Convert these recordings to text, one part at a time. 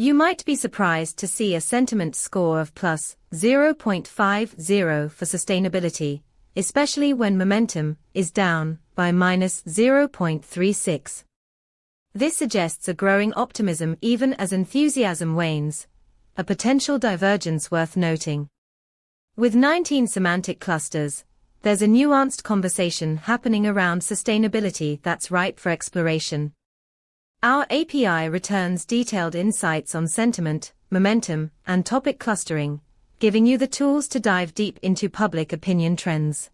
You might be surprised to see a sentiment score of plus 0.50 for sustainability, especially when momentum is down by minus 0.36. This suggests a growing optimism even as enthusiasm wanes, a potential divergence worth noting. With 19 semantic clusters, there's a nuanced conversation happening around sustainability that's ripe for exploration. Our API returns detailed insights on sentiment, momentum, and topic clustering, giving you the tools to dive deep into public opinion trends.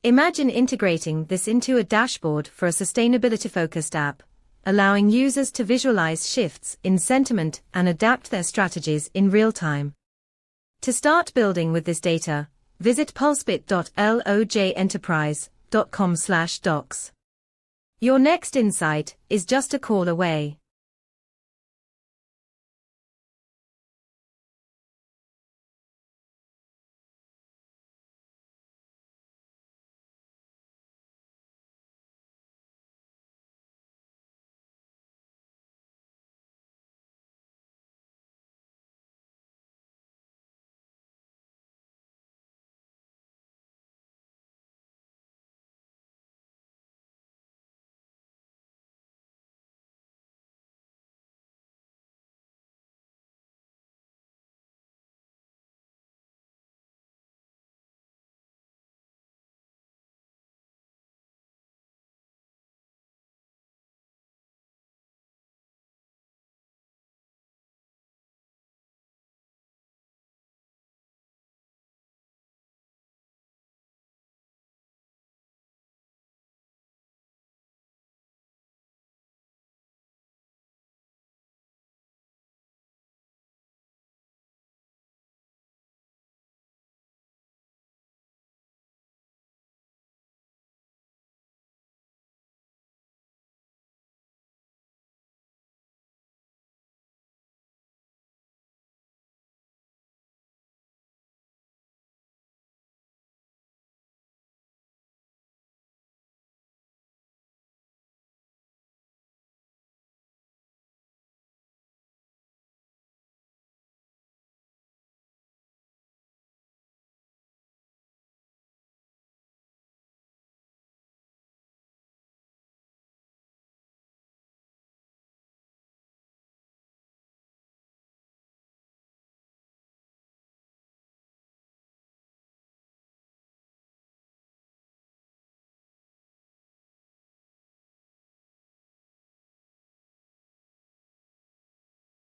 Imagine integrating this into a dashboard for a sustainability-focused app, allowing users to visualize shifts in sentiment and adapt their strategies in real time. To start building with this data, visit pulsebit.lojenterprise.com/docs. Your next insight is just a call away.